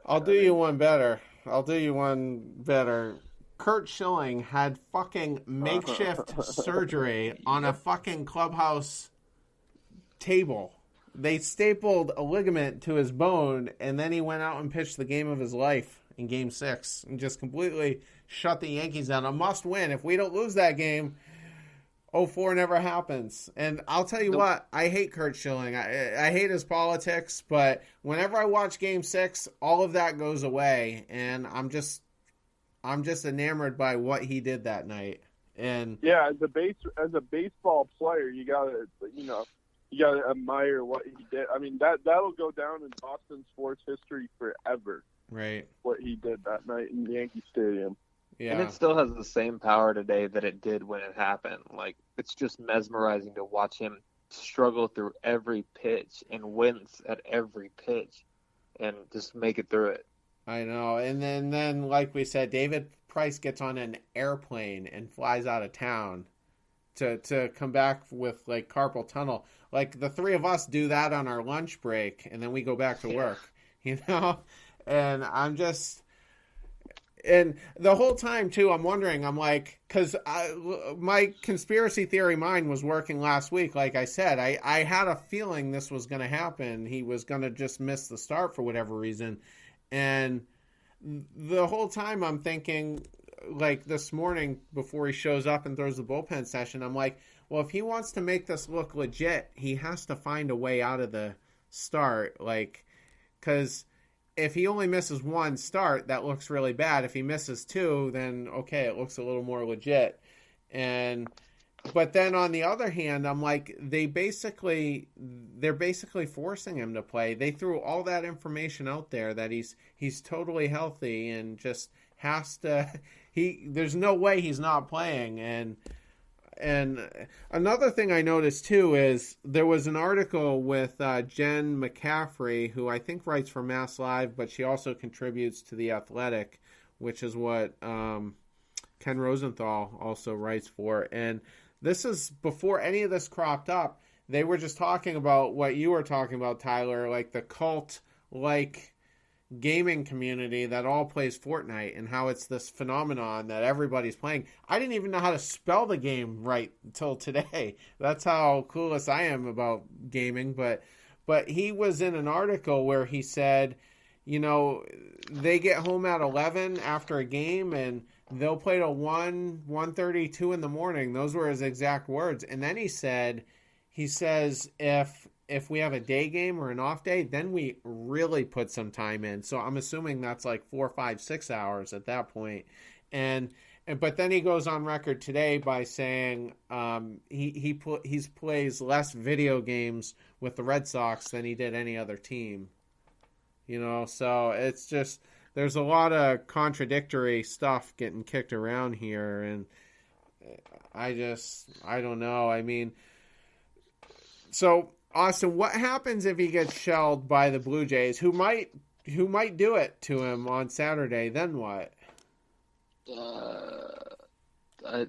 I'll do you one better. I'll do you one better. Kurt Schilling had fucking makeshift surgery on a fucking clubhouse table. They stapled a ligament to his bone, and then he went out and pitched the game of his life in Game 6 and just completely shut the Yankees down. A must win. If we don't lose that game, 0-4 never happens. And I'll tell you what, I hate Kurt Schilling. I hate his politics, but whenever I watch Game 6, all of that goes away, and I'm just enamored by what he did that night. And yeah, as a baseball player, you gotta admire what he did. I mean, that'll go down in Boston sports history forever. Right. What he did that night in Yankee Stadium. Yeah. And it still has the same power today that it did when it happened. Like, it's just mesmerizing to watch him struggle through every pitch and wince at every pitch and just make it through it. I know. And then like we said, David Price gets on an airplane and flies out of town to come back with, like, carpal tunnel. Like, the three of us do that on our lunch break, and then we go back to work, you know? And I'm just... And the whole time, too, I'm wondering, I'm like, because my conspiracy theory mind was working last week, like I said. I had a feeling this was going to happen. He was going to just miss the start for whatever reason. And the whole time I'm thinking, like this morning before he shows up and throws the bullpen session, I'm like, well, if he wants to make this look legit, he has to find a way out of the start. Like, because if he only misses one start, that looks really bad. If he misses two, then okay, it looks a little more legit. But then on the other hand, I'm like, they're basically forcing him to play. They threw all that information out there that he's totally healthy and just has to. There's no way he's not playing. And another thing I noticed too is there was an article with Jen McCaffrey, who I think writes for Mass Live, but she also contributes to The Athletic, which is what Ken Rosenthal also writes for. And this is before any of this cropped up. They were just talking about what you were talking about, Tyler, like the cult-like gaming community that all plays Fortnite and how it's this phenomenon that everybody's playing. I didn't even know how to spell the game right until today. That's how clueless I am about gaming. But he was in an article where he said, you know, they get home at 11 after a game and they'll play till 1:32 in the morning. Those were his exact words. And then he says if we have a day game or an off day, then we really put some time in. So I'm assuming that's like 4, 5, 6 hours at that point. But then he goes on record today by saying he plays less video games with the Red Sox than he did any other team. You know, so it's just there's a lot of contradictory stuff getting kicked around here, and I don't know. I mean, so Austin, what happens if he gets shelled by the Blue Jays, who might do it to him on Saturday? Then what? I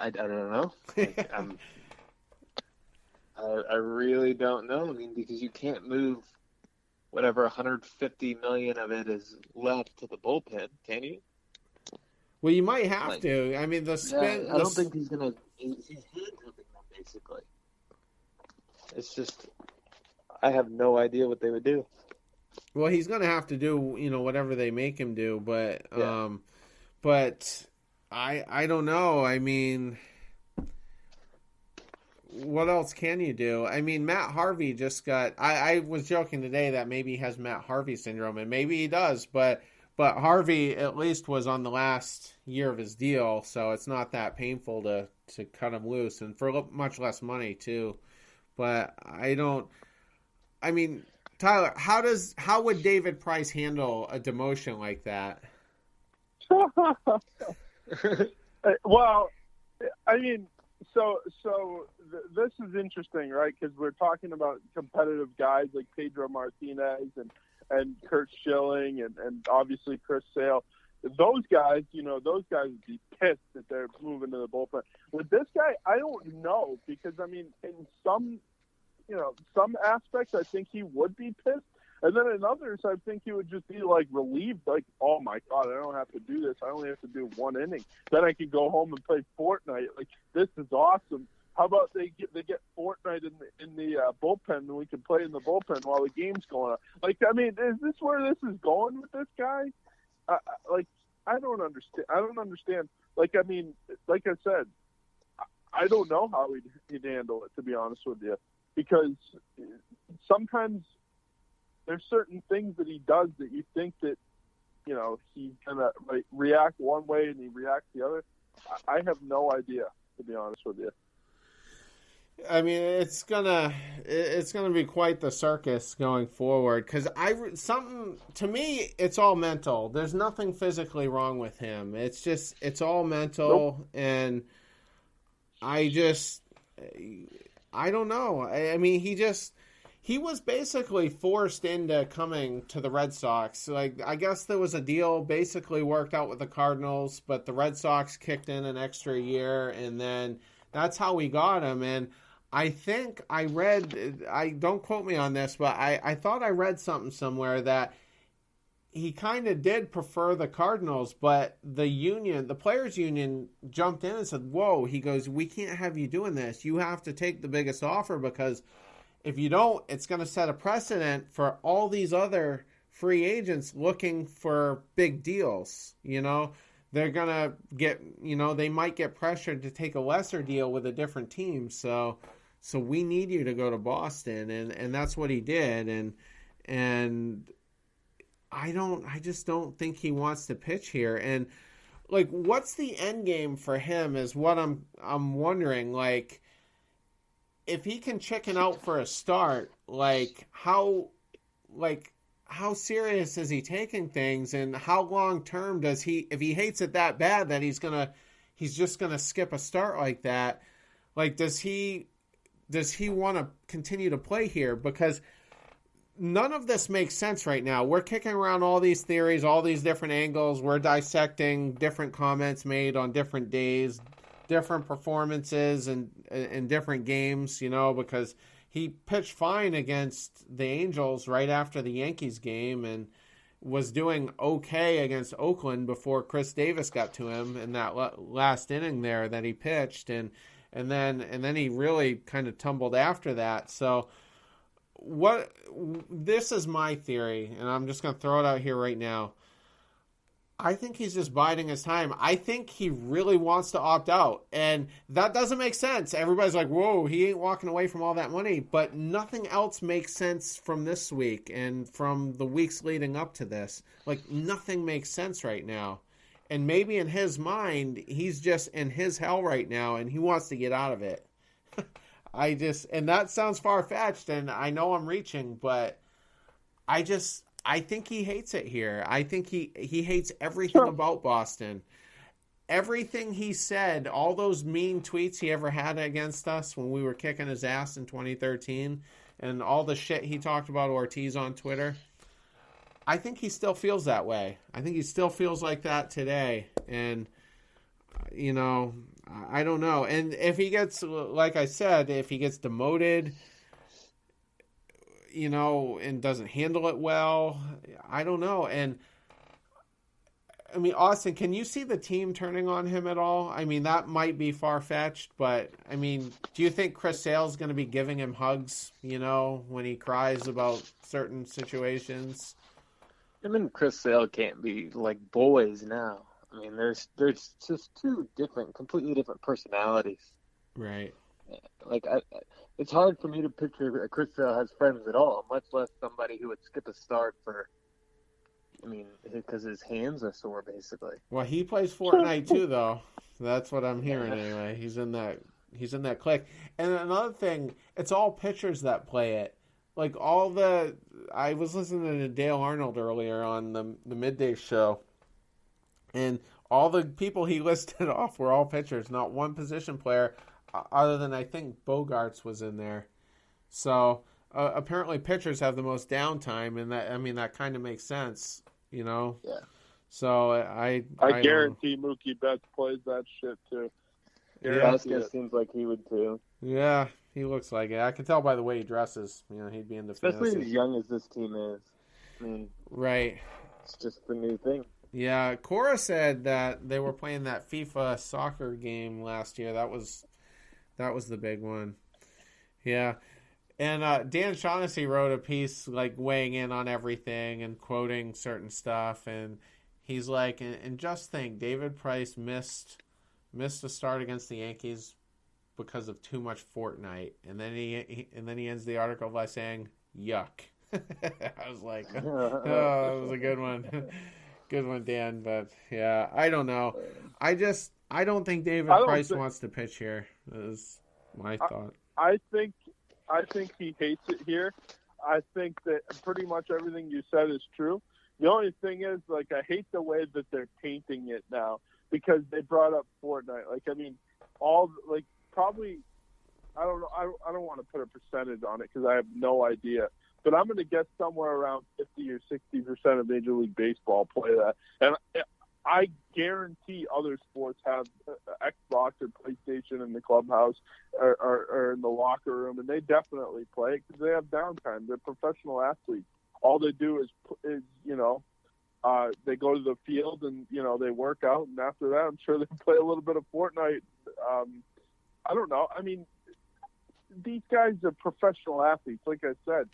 don't know. I really don't know. I mean, because you can't move whatever 150 million of it is left to the bullpen, can you? Well, you might have to. I mean, the spin. I don't think he's gonna. He's handcuffing them basically. It's just, I have no idea what they would do. Well, he's going to have to do, you know, whatever they make him do, but I don't know. I mean, what else can you do? I mean, Matt Harvey just got. I was joking today that maybe he has Matt Harvey syndrome, and maybe he does, but Harvey at least was on the last year of his deal, so it's not that painful to cut him loose, and for much less money too. But I mean, Tyler, how would David Price handle a demotion like that? Well, I mean, so this is interesting, right? Because we're talking about competitive guys like Pedro Martinez and Kurt Schilling and obviously Chris Sale. Those guys would be pissed that they're moving to the bullpen. With this guy, I don't know, because I mean, in some aspects, I think he would be pissed. And then in others, I think he would just be like relieved, like, oh my God, I don't have to do this. I only have to do one inning. Then I can go home and play Fortnite. Like, this is awesome. How about they get Fortnite in the bullpen, and we can play in the bullpen while the game's going on? Like, I mean, is this where this is going with this guy? Like, I don't understand. I don't understand. Like, I mean, like I said, I don't know how he'd handle it, to be honest with you, because sometimes there's certain things that he does that you think that, you know, he's gonna react one way and he reacts the other. I have no idea, to be honest with you. I mean, it's gonna be quite the circus going forward, because to me, it's all mental. There's nothing physically wrong with him. It's all mental. Nope. And I don't know. I mean, he was basically forced into coming to the Red Sox. Like, I guess there was a deal basically worked out with the Cardinals, but the Red Sox kicked in an extra year, and then that's how we got him. And I think I read, don't quote me on this, but I thought I read something somewhere that he kind of did prefer the Cardinals, but the players union jumped in and said, whoa, he goes, we can't have you doing this. You have to take the biggest offer, because if you don't, it's going to set a precedent for all these other free agents looking for big deals. You know, they're going to get, you know, they might get pressured to take a lesser deal with a different team. So we need you to go to Boston. And that's what he did. And I just don't think he wants to pitch here. And like, what's the end game for him is what I'm wondering. Like, if he can chicken out for a start, how serious is he taking things, and how long term does he, if he hates it that bad that he's just gonna skip a start like that, like, does he want to continue to play here? Because none of this makes sense right now. We're kicking around all these theories, all these different angles. We're dissecting different comments made on different days, different performances and different games, you know, because he pitched fine against the Angels right after the Yankees game and was doing okay against Oakland before Chris Davis got to him in that last inning there that he pitched, and then he really kind of tumbled after that. So this is my theory, and I'm just going to throw it out here right now. I think he's just biding his time. I think he really wants to opt out. And that doesn't make sense. Everybody's like, whoa, he ain't walking away from all that money. But nothing else makes sense from this week and from the weeks leading up to this. Like, nothing makes sense right now. And maybe in his mind, he's just in his hell right now, and he wants to get out of it. And that sounds far-fetched, and I know I'm reaching, but I think he hates it here. I think he hates everything about Boston. Everything he said, all those mean tweets he ever had against us when we were kicking his ass in 2013, and all the shit he talked about Ortiz on Twitter, I think he still feels that way. I think he still feels like that today. And, you know, I don't know. And if he gets, like I said, if he gets demoted, you know, and doesn't handle it well, I don't know. And I mean, Austin, can you see the team turning on him at all? I mean, that might be far-fetched, but I mean, do you think Chris Sale's going to be giving him hugs, you know, when he cries about certain situations? I mean, Chris Sale can't be like boys now. I mean, there's just two completely different personalities. Right. Like, it's hard for me to picture Chris Sale has friends at all, much less somebody who would skip a start because his hands are sore, basically. Well, he plays Fortnite too, though. That's what I'm hearing anyway. He's in that clique. And another thing, it's all pitchers that play it. Like, I was listening to Dale Arnold earlier on the midday show, and all the people he listed off were all pitchers, not one position player, other than I think Bogarts was in there. So apparently pitchers have the most downtime, and that kind of makes sense, you know. Yeah. So I guarantee Mookie Betts plays that shit too. Vasquez seems like he would too. Yeah, he looks like it. I can tell by the way he dresses. You know, he'd be in the especially fantasy. as young as this team is. I mean, right. it's just the new thing. Yeah, Cora said that they were playing that FIFA soccer game last year. That was the big one. Yeah. And Dan Shaughnessy wrote a piece like weighing in on everything and quoting certain stuff, and he's like, and just think, David Price missed a start against the Yankees because of too much Fortnite, and then he ends the article by saying, "Yuck." I was like, "Oh, that was a good one, good one, Dan." But yeah, I don't know. I don't think David Price wants to pitch here. Is my thought. I think he hates it here. I think that pretty much everything you said is true. The only thing is, like, I hate the way that they're painting it now because they brought up Fortnite. Like, I mean, probably, I don't know. I don't want to put a percentage on it because I have no idea. But I'm going to guess somewhere around 50 or 60% of Major League Baseball play that. And I guarantee other sports have Xbox or PlayStation in the clubhouse or in the locker room, and they definitely play it because they have downtime. They're professional athletes. All they do is they go to the field and, they work out, and after that, I'm sure they play a little bit of Fortnite. I don't know. I mean, these guys are professional athletes, like I said.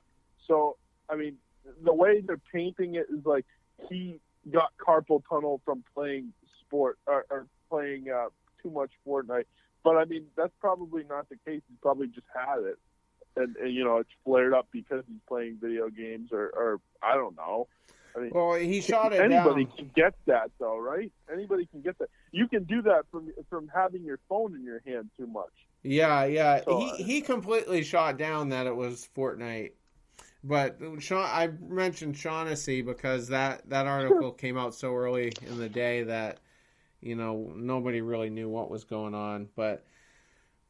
So, I mean, the way they're painting it is like he got carpal tunnel from playing sport or playing too much Fortnite. But, I mean, that's probably not the case. He probably just had it. And it's flared up because he's playing video games or I don't know. I mean, well, he shot it anybody down. can get that, though, right? Anybody can get that. You can do that from having your phone in your hand too much. Yeah. So, he completely shot down that it was Fortnite. But I mentioned Shaughnessy because that article came out so early in the day that nobody really knew what was going on. But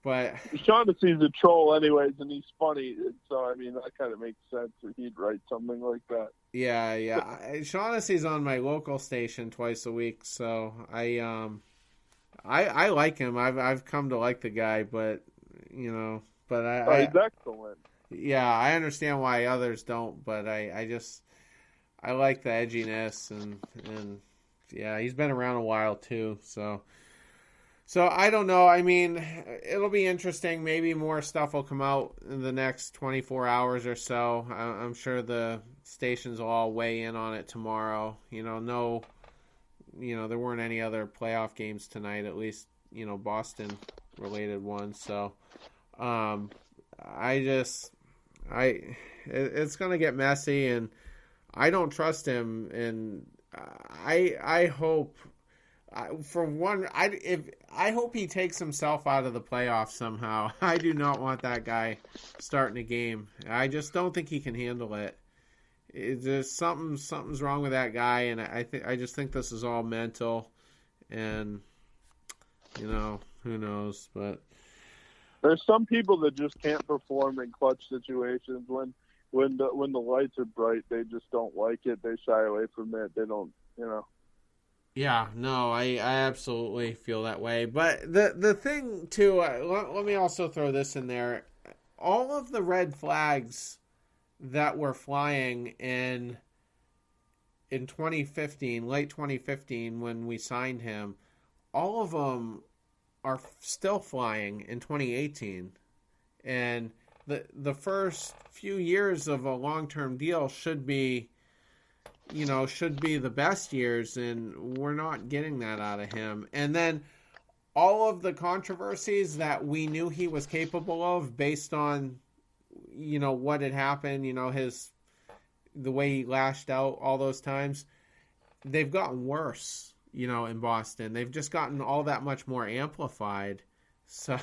Shaughnessy's a troll anyways, and he's funny. So I mean that kind of makes sense that he'd write something like that. Yeah. Shaughnessy's on my local station twice a week, so I like him. I've come to like the guy, but he's excellent. Yeah, I understand why others don't, but I like the edginess and yeah, he's been around a while too, so I don't know. I mean, it'll be interesting. Maybe more stuff will come out in the next 24 hours or so. I'm sure the stations will all weigh in on it tomorrow. There weren't any other playoff games tonight, at least, Boston related ones. So, it's going to get messy, and I don't trust him. And I hope, for one, I hope he takes himself out of the playoffs somehow. I do not want that guy starting a game. I just don't think he can handle it. It's just something's wrong with that guy, and I just think this is all mental, and who knows, but. There's some people that just can't perform in clutch situations when the lights are bright. They just don't like it. They shy away from it. They don't, Yeah, no, I absolutely feel that way. But the thing too, let me also throw this in there. All of the red flags that were flying in 2015, late 2015, when we signed him, all of them are still flying in 2018, and the first few years of a long-term deal should be the best years, and we're not getting that out of him. And then all of the controversies that we knew he was capable of based on what had happened, the way he lashed out all those times, they've gotten worse. In Boston, they've just gotten all that much more amplified. So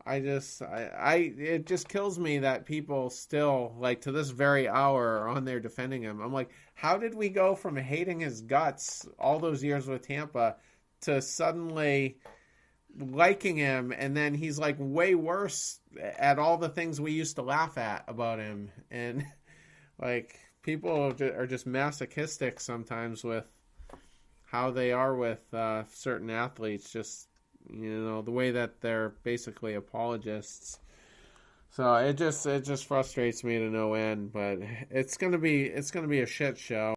it just kills me that people still, like, to this very hour, are on there defending him. I'm like, how did we go from hating his guts all those years with Tampa to suddenly liking him, and then he's like way worse at all the things we used to laugh at about him? And like, people are just masochistic sometimes with how they are with certain athletes, just the way that they're basically apologists. So it just frustrates me to no end, but it's gonna be a shit show.